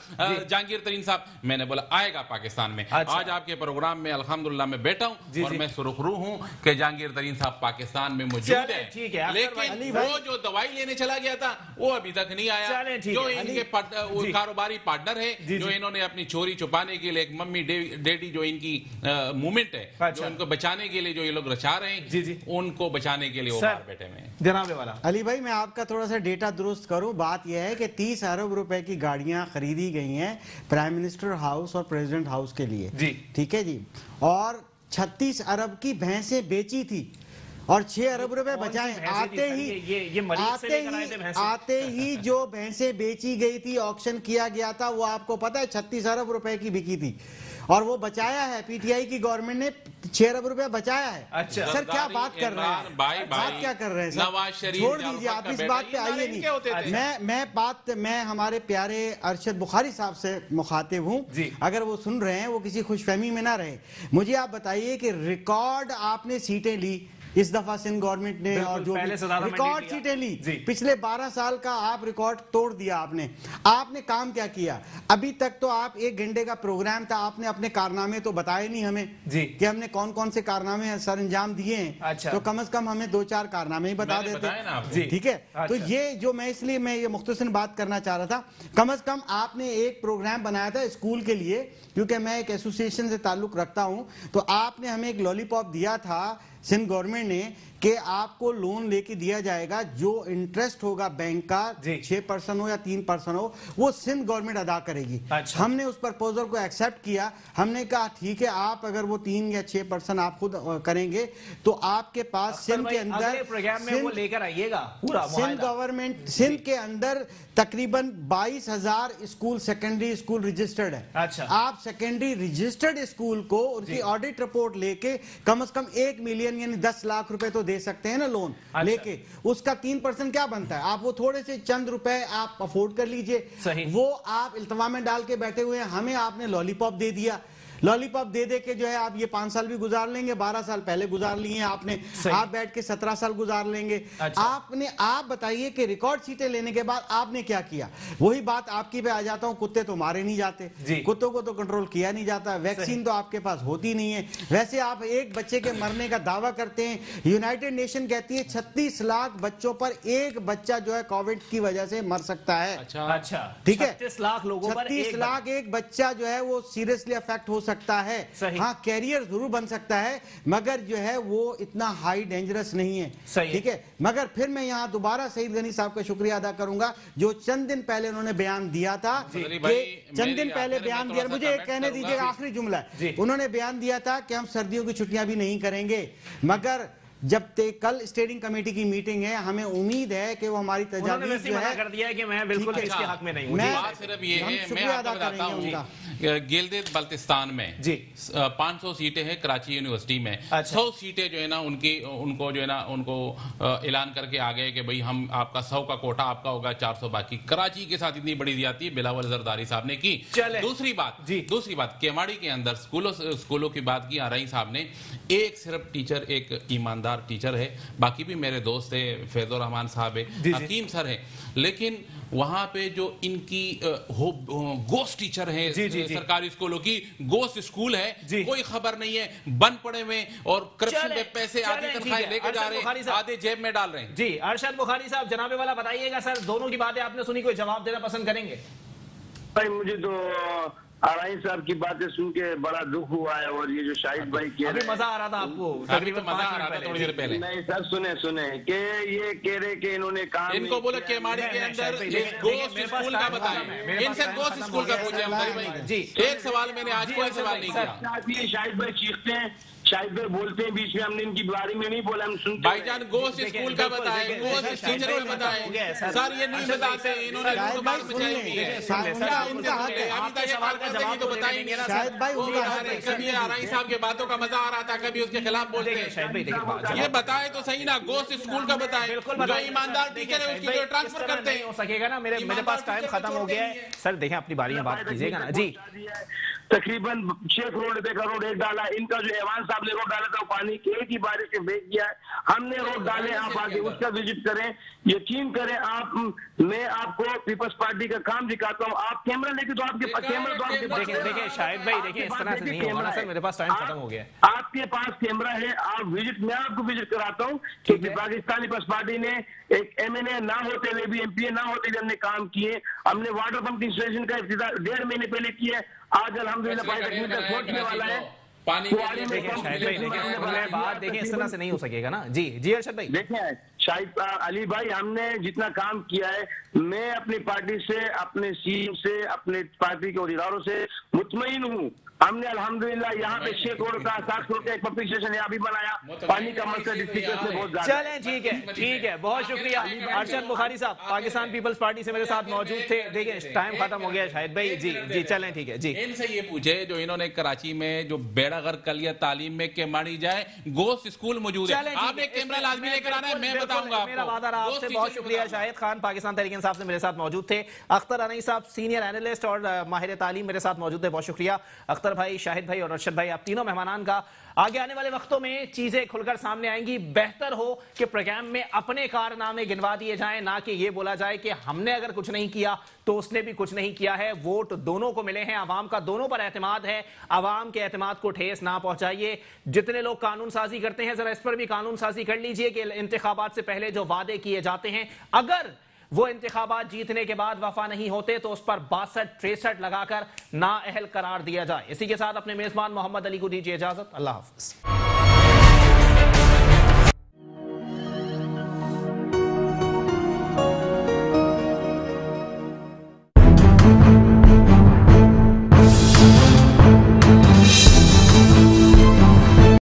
جہانگیر ترین صاحب. میں نے بولا آئے گا پاکستان میں. آج آپ کے پروگرام میں الحمدللہ میں بیٹھا ہوں اور میں سرخرو ہوں کہ جہانگیر ترین صاحب پاکستان میں موجود ہے. لیکن وہ جو دوائی لینے چلا گیا تھا وہ ابھی تک نہیں آیا. جو ان کے کاروباری پارٹنر ہے, جو انہوں نے اپنی چوری چھپانے کے لیے, ایک ممی ڈیڈی جو ان کی موومنٹ ہے, جو ان کو بچانے کے لیے جو یہ لوگ رچا رہے ہیں, ان کو بچانے کے لیے وہ باہر بیٹھے ہوئے ہیں. جناب والا علی بھائی, میں آپ کا تھوڑا سا ڈیٹا درست کروں. بات یہ ہے کہ 30 ارب روپے کی گاڑیاں خریدی گئی ہیں پرائم منسٹر ہاؤس اور پریزیڈنٹ ہاؤس کے لیے. ٹھیک ہے جی, اور 36 ارب کی بھینسیں بیچی تھی اور 6 ارب روپے بچائیں. آتے ہی جو بھینسیں بیچی گئی تھی, آکشن کیا گیا تھا, وہ آپ کو پتا ہے 36 ارب روپے کی بکی تھی, اور وہ بچایا ہے. پی ٹی آئی کی گورنمنٹ نے 6 ارب روپے بچایا ہے. سر کیا بات کر رہے ہیں, بات کیا کر رہے ہیں سر, چھوڑ دیجیے آپ اس بات پہ آئیے نہیں. میں ہمارے پیارے ارشد بخاری صاحب سے مخاطب ہوں, اگر وہ سن رہے ہیں وہ کسی خوش فہمی میں نہ رہے. مجھے آپ بتائیے کہ ریکارڈ آپ نے سیٹیں لی اس دفعہ سندھ گورنمنٹ نے, اور جو ریکارڈ سیٹیں لی پچھلے 12 سال کا آپ ریکارڈ توڑ دیا. آپ نے کام کیا کیا؟ ابھی تک تو آپ 1 گھنٹے کا پروگرام تھا, آپ نے اپنے کارنامے تو بتائے نہیں ہمیں کہ ہم نے کون کون سے کارنامے سر انجام دیے ہیں. تو کم از کم ہمیں 2-4 کارنامے ہی بتا دیتے. ٹھیک ہے, تو یہ جو میں اس لیے میں یہ مختصر بات کرنا چاہ رہا تھا, کم از کم آپ نے ایک پروگرام بنایا تھا اسکول کے لیے, کیونکہ میں ایک ایسوسی ایشن سے تعلق رکھتا ہوں, تو آپ نے ہمیں ایک لالی پاپ دیا تھا سندھ گورنمنٹ نے کہ آپ کو لون لے کے دیا جائے گا, جو انٹرسٹ ہوگا بینک کا 6% ہو یا 3% ہو, وہ سندھ گورنمنٹ ادا کرے گی. ہم نے اس پرپوزل کو ایکسپٹ کیا. ہم نے کہا ٹھیک ہے, آپ اگر وہ 3 یا 6% آپ خود کریں گے تو آپ کے پاس سندھ کے اندر سندھ گورنمنٹ سندھ کے اندر تقریباً 22,000 اسکول سیکنڈری اسکول رجسٹرڈ ہے. آپ سیکنڈری رجسٹرڈ اسکول کو ان کی آڈٹ رپورٹ لے کے کم از کم 1 ملین یعنی 10 لاکھ روپے تو دے سکتے ہیں نا لون لے کے. اس کا 3% کیا بنتا ہے؟ آپ وہ تھوڑے سے چند روپے آپ افورڈ کر لیجئے. وہ آپ التوا میں ڈال کے بیٹھے ہوئے ہیں, ہمیں آپ نے لالی پاپ دے دیا. لالی پاپ دے دے کے جو ہے آپ یہ 5 سال بھی گزار لیں گے, 12 سال پہلے گزار لیے ہیں آپ نے, آپ بیٹھ کے 17 سال گزار لیں گے. آپ بتائیے کہ ریکارڈ سیٹیں لینے کے بعد آپ نے کیا کیا؟ وہی بات آپ کی پہ آ جاتا ہوں, کتے تو مارے نہیں جاتے, کتوں کو تو کنٹرول کیا نہیں جاتا, ویکسین تو آپ کے پاس ہوتی نہیں ہے. ویسے آپ ایک بچے کے مرنے کا دعویٰ کرتے ہیں. یونائٹڈ نیشن کہتی ہے 36 لاکھ بچوں پر ایک بچہ جو ہے کووڈ کی وجہ سے مر سکتا ہے. ٹھیک ہے, 36 لاکھ ایک بچہ جو ہے وہ سیریسلی افیکٹ ہو سکتا ہے. ہاں کیریئر ضرور بن سکتا ہے, مگر جو ہے وہ اتنا ہائی ڈینجرس نہیں ہے. ٹھیک ہے, مگر پھر میں یہاں دوبارہ سعید غنی صاحب کا شکریہ ادا کروں گا, جو چند دن پہلے انہوں نے بیان دیا تھا, چند دن پہلے بیان دیا, مجھے ایک کہنے دیجیے, آخری جملہ ہے, انہوں نے بیان دیا تھا کہ ہم سردیوں کی چھٹیاں بھی نہیں کریں گے, مگر جب کل اسٹیئرنگ کمیٹی کی میٹنگ ہے, ہمیں امید ہے کہ وہ ہماری تجاویز جو ہے کر دیا ہے کہ میں بالکل اس کے حق میں نہیں ہوں. صرف یہ ہے, میں آپ کو بتاتا ہوں, گلگت بلتستان میں 500 سیٹیں ہیں, کراچی یونیورسٹی میں 100 سیٹیں جو ہے نا ان کو جو ہے نا ان کو اعلان کر کے آ گئے کہ بھئی ہم آپ کا 100 کا کوٹا آپ کا ہوگا 400 باقی. کراچی کے ساتھ اتنی بڑی زیادتی بلاول زرداری صاحب نے کی. دوسری بات کیماڑی کے اندر اسکولوں کی بات کی آرائی صاحب نے, ایک صرف ٹیچر, ایک ایماندار ٹیچر ہے, باقی بھی میرے دوست ہیں, فیض الرحمان صاحب ہے, حکیم سر ہے, لیکن وہاں پہ جو ان کی گوسٹ ٹیچر ہیں سرکاری اسکولوں کی, گوسٹ اسکول ہے, کوئی خبر نہیں ہے, بند پڑے ہوئے اور کرپشن پہ پیسے آدھی تنخواہیں لے کے جا رہے ہیں, آدھے جیب میں ڈال رہے ہیں. جی ارشد بخاری صاحب, جناب والا بتائیے گا سر, دونوں کی باتیں آپ نے سنی, کوئی جواب دینا پسند کریں گے؟ بھائی مجھے تو آرائی صاحب کی باتیں سن کے بڑا دکھ ہوا ہے, اور یہ جو شاہد بھائی کہہ رہے ہیں, مزہ آ رہا تھا آپ کو, تقریباً مزہ آ رہا تھا تھوڑی دیر پہلے. نہیں سر, سنیں کہ یہ کہہ رہے کہ انہوں نے کام, ان کو بولے کیماڑی کے اندر گوسٹ اسکول کا بتائیں, ان سے گوسٹ اسکول کا پوچھیں ہم بھائی. ایک سوال میں نے آج کوئی سوال نہیں کیا. شاہد بھائی چیختے ہیں, شاہد بھائی بولتے ہیں بیچ میں, ہم نے ان کی باری میں نہیں بولا, ہم سنتے. بھائی جان گوسٹ اسکول کا بتائیں, گوسٹ ٹیچر کا بتائیں. سر یہ نہیں بتاتے, انہوں نے ان کو بات بچائی ہوئی ہے. ابھی تک یہ بات کرتے ہیں تو بتائیں گے. شاہد بھائی کبھی آرائی صاحب کی باتوں کا مزہ آ رہا تھا, کبھی اس کے خلاف بولتے ہیں. یہ بتائیں تو صحیح نا, گوسٹ اسکول کا بتائیں, جو ایماندار ٹیچر ہے اس کی جو ٹرانسفر کرتے ہیں. ہو سکے گا نا, میرے پاس ٹائم ختم ہو گیا ہے سر, دیکھیں اپنی باری میں بات کیجئے گا نا. جی تقریباً 6 کروڑ روپے کا روڈ ایک ڈالا, ان کا جو ایوان صاحب نے روڈ ڈالا تھا وہ پانی کی ایک ہی بارش سے بھیج دیا ہے. ہم نے روڈ ڈالے, آپ آگے اس کا وزٹ کریں, یقین کریں آپ, میں آپ کو پیپلز پارٹی کا کام دکھاتا ہوں. آپ کیمرہ لے کے تو آپ کے کیمرہ تو آپ کے پاس, دیکھیں شاہد بھائی, دیکھیں اس طرح سے نہیں ہوگا نا سر, میرے پاس ٹائم ختم ہو گیا ہے. آپ کے پاس کیمرہ ہے, آپ وزٹ, میں آپ کو وزٹ کراتا ہوں کہ پاکستانی پیپلز پارٹی نے ایک ایم این اے نہ ہوتے ہوئے بھی, ایم پی اے نہ ہوتے ہوئے ہم نے کام کیے. ہم نے واٹر پمپ انسٹالیشن کا افتتاح 1.5 مہینے پہلے کیا ہے, آج الحمدللہ 5 میٹر پہنچنے والا ہے. دیکھیں اس طرح سے نہیں ہو سکے گا نا. جی ارشد بھائی. دیکھیں شاہد علی بھائی, ہم نے جتنا کام کیا ہے, میں اپنی پارٹی سے, اپنے سیم سے, اپنے پارٹی کے عہدیداروں سے مطمئن ہوں. ہم نے الحمدللہ یہاں پہ 6 کروڑ کا 7 کروڑ کا ایک پمپنگ اسٹیشن یہاں بھی بنایا. پانی کا مسئلہ ڈسٹرکٹ میں بہت زیادہ. چلیں ٹھیک ہے, بہت شکریہ. ارشد بخاری صاحب پاکستان پیپلز پارٹی سے میرے ساتھ موجود تھے. دیکھیں ٹائم ختم ہو گیا شاہد بھائی. جی چلیں ٹھیک ہے. جی ان سے یہ پوچھے جو انہوں نے کراچی میں جو بیڑا غرق کر لیا تعلیم میں, کیماڑی جائے گوسٹ اسکول موجود ہے, آپ نے کیمرہ لازمی لے کر آنا ہے, میں بتاؤں گا آپ کو. میرا وعدہ رہا آپ سے. بہت شکریہ. شاہد خان پاکستان تحریک انصاف سے میرے ساتھ موجود تھے. اختر انئی صاحب سینئر اینالسٹ اور ماہر تعلیم میرے ساتھ موجود تھے. بہت شکریہ اختر بھائی, شاہد بھائی اور ارشد بھائی, آپ تینوں مہمانان کا. آگے آنے والے وقتوں میں چیزیں کھل کر سامنے آئیں گی. بہتر ہو کہ پروگرام میں اپنے کارنامے گنوا دیے جائیں, نہ کہ یہ بولا جائے کہ ہم نے اگر کچھ نہیں کیا تو اس نے بھی کچھ نہیں کیا ہے. ووٹ دونوں کو ملے ہیں, عوام کا دونوں پر اعتماد ہے. عوام کے اعتماد کو ٹھیس نہ پہنچائیے. جتنے لوگ قانون سازی کرتے ہیں ذرا اس پر بھی قانون سازی کر لیجئے کہ انتخابات سے پہلے جو وعدے کیے جاتے ہیں, اگر وہ انتخابات جیتنے کے بعد وفا نہیں ہوتے تو اس پر 62-63 لگا کر نااہل قرار دیا جائے. اسی کے ساتھ اپنے میزبان محمد علی کو دیجیے اجازت. اللہ حافظ.